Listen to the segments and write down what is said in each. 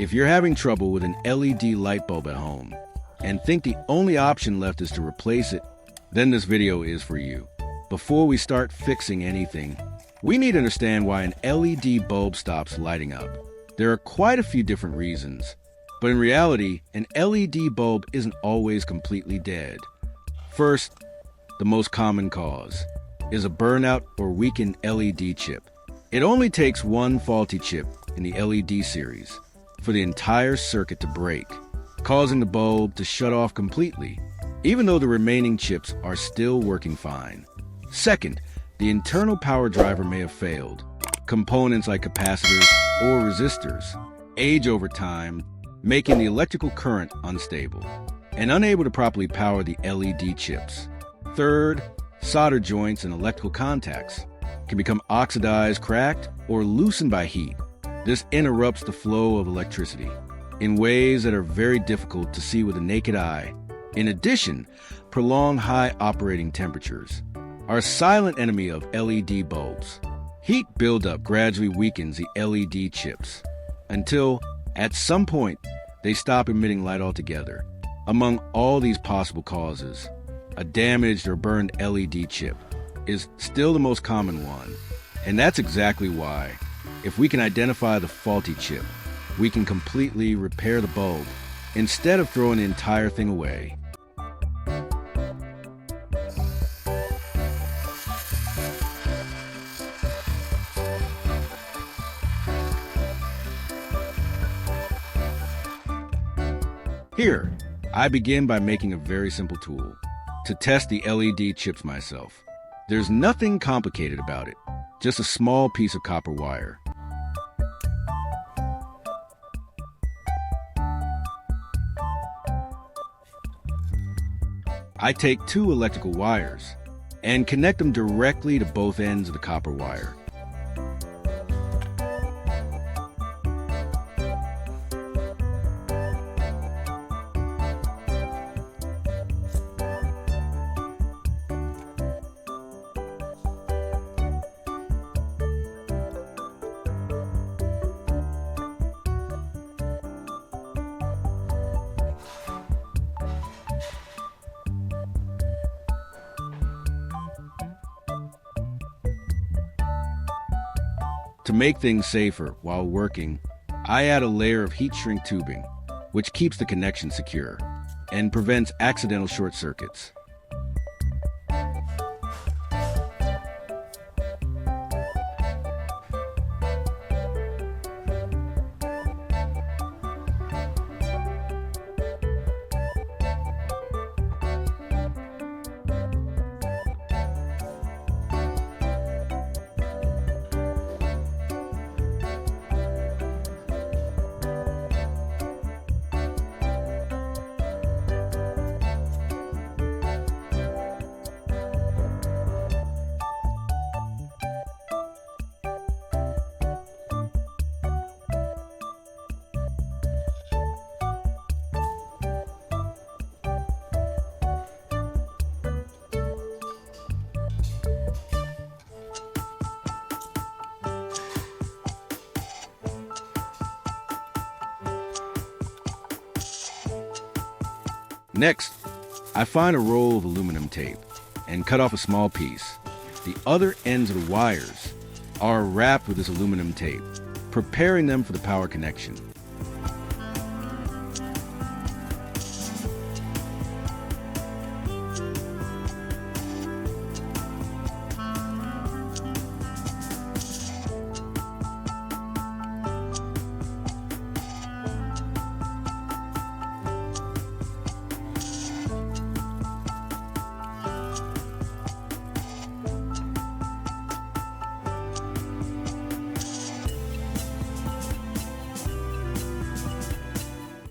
If you're having trouble with an LED light bulb at home and think the only option left is to replace it, then this video is for you. Before we start fixing anything, we need to understand why an LED bulb stops lighting up. There are quite a few different reasons, but in reality, an LED bulb isn't always completely dead. First, the most common cause is a burnout or weakened LED chip. It only takes one faulty chip in the LED series for the entire circuit to break, causing the bulb to shut off completely, even though the remaining chips are still working fine. Second, the internal power driver may have failed. Components like capacitors or resistors age over time, making the electrical current unstable and unable to properly power the LED chips. Third, solder joints and electrical contacts can become oxidized, cracked, or loosened by heat. This interrupts the flow of electricity in ways that are very difficult to see with the naked eye. In addition, prolonged high operating temperatures are a silent enemy of LED bulbs. Heat buildup gradually weakens the LED chips until, at some point, they stop emitting light altogether. Among all these possible causes, a damaged or burned LED chip is still the most common one, and that's exactly why, if we can identify the faulty chip, we can completely repair the bulb instead of throwing the entire thing away. Here, I begin by making a very simple tool to test the LED chips myself. There's nothing complicated about it, just a small piece of copper wire. I take two electrical wires and connect them directly to both ends of the copper wire. To make things safer while working, I add a layer of heat shrink tubing, which keeps the connection secure and prevents accidental short circuits. Next, I find a roll of aluminum tape and cut off a small piece. The other ends of the wires are wrapped with this aluminum tape, preparing them for the power connection.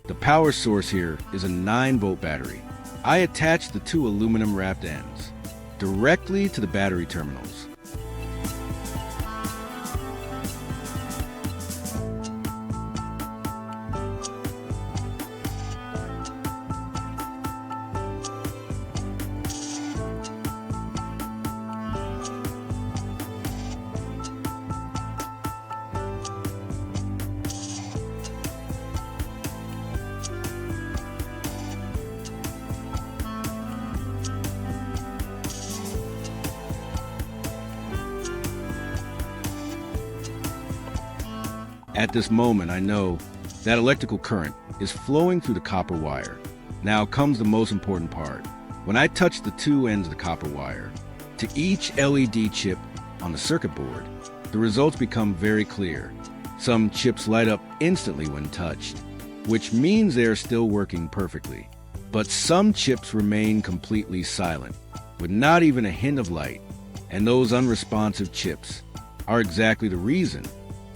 The power source here is a 9-volt battery. I attach the two aluminum wrapped ends directly to the battery terminals. At this moment, I know that electrical current is flowing through the copper wire. Now comes the most important part. When I touch the two ends of the copper wire to each LED chip on the circuit board, the results become very clear. Some chips light up instantly when touched, which means they are still working perfectly. But some chips remain completely silent, with not even a hint of light. And those unresponsive chips are exactly the reason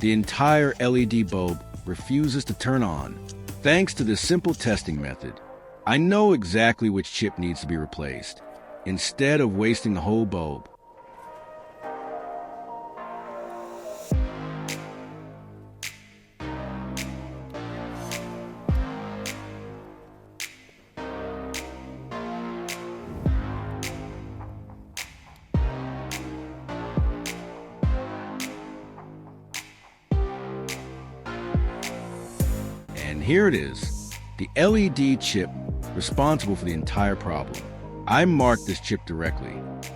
the entire LED bulb refuses to turn on. Thanks to this simple testing method, I know exactly which chip needs to be replaced, instead of wasting the whole bulb. And here it is, the LED chip responsible for the entire problem. I marked this chip directly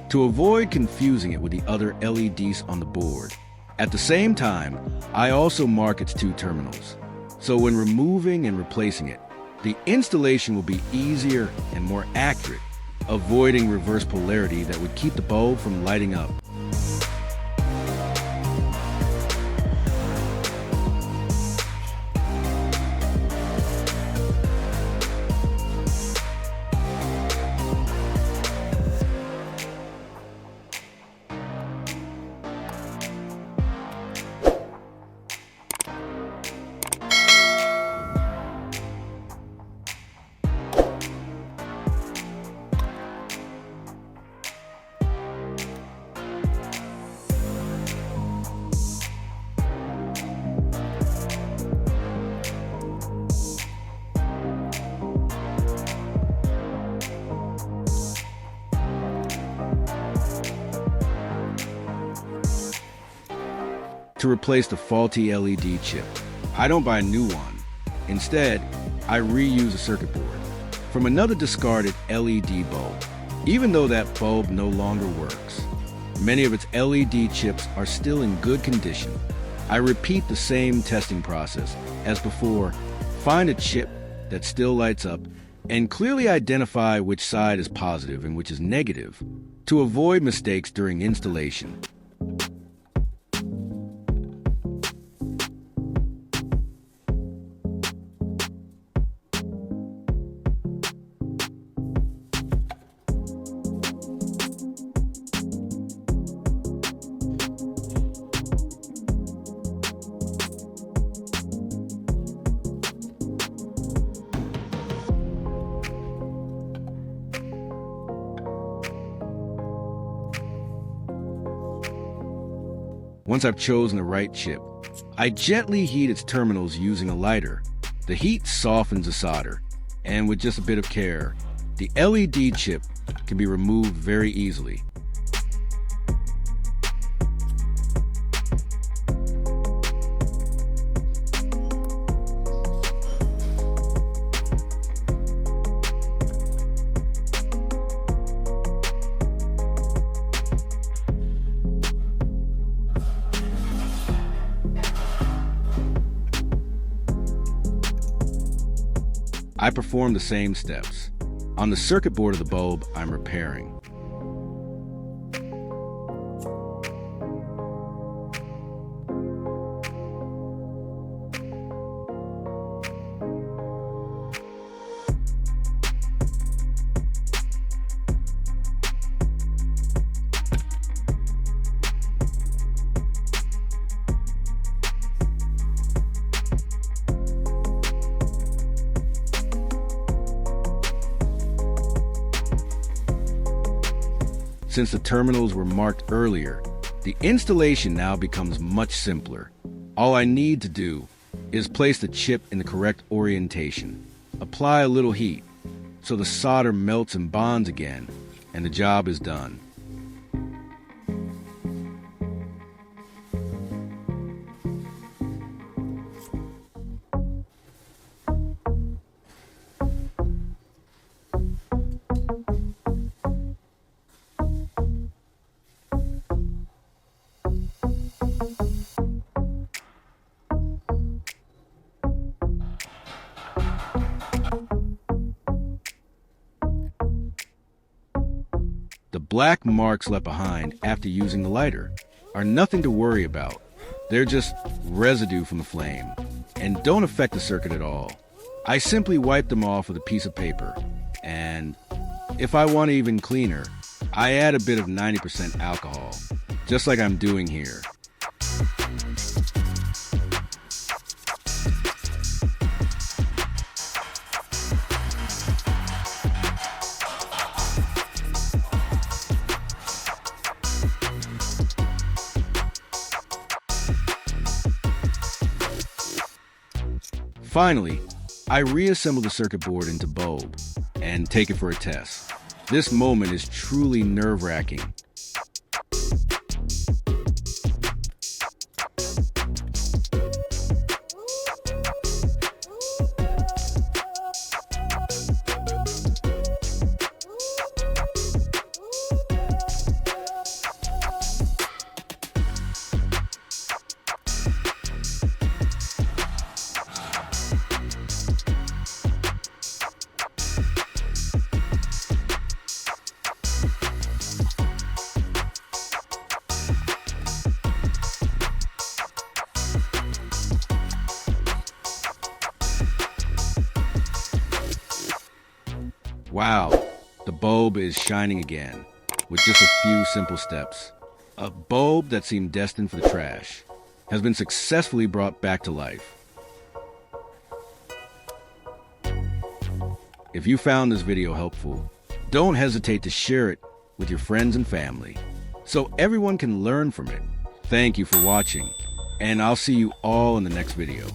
to avoid confusing it with the other LEDs on the board. At the same time, I also mark its two terminals. So when removing and replacing it, the installation will be easier and more accurate, avoiding reverse polarity that would keep the bulb from lighting up. To replace the faulty LED chip, I don't buy a new one. Instead, I reuse a circuit board from another discarded LED bulb. Even though that bulb no longer works, many of its LED chips are still in good condition. I repeat the same testing process as before, find a chip that still lights up, and clearly identify which side is positive and which is negative to avoid mistakes during installation. Once I've chosen the right chip, I gently heat its terminals using a lighter. The heat softens the solder, and with just a bit of care, the LED chip can be removed very easily. I perform the same steps on the circuit board of the bulb I'm repairing. Since the terminals were marked earlier, the installation now becomes much simpler. All I need to do is place the chip in the correct orientation, apply a little heat so the solder melts and bonds again, and the job is done. black marks left behind after using the lighter are nothing to worry about. They're just residue from the flame and don't affect the circuit at all. I simply wipe them off with a piece of paper, and if I want even cleaner, I add a bit of 90% alcohol, just like I'm doing here. Finally, I reassemble the circuit board into bulb and take it for a test. This moment is truly nerve-wracking. Wow, the bulb is shining again, with just a few simple steps. A bulb that seemed destined for the trash has been successfully brought back to life. If you found this video helpful, don't hesitate to share it with your friends and family so everyone can learn from it. Thank you for watching, and I'll see you all in the next video.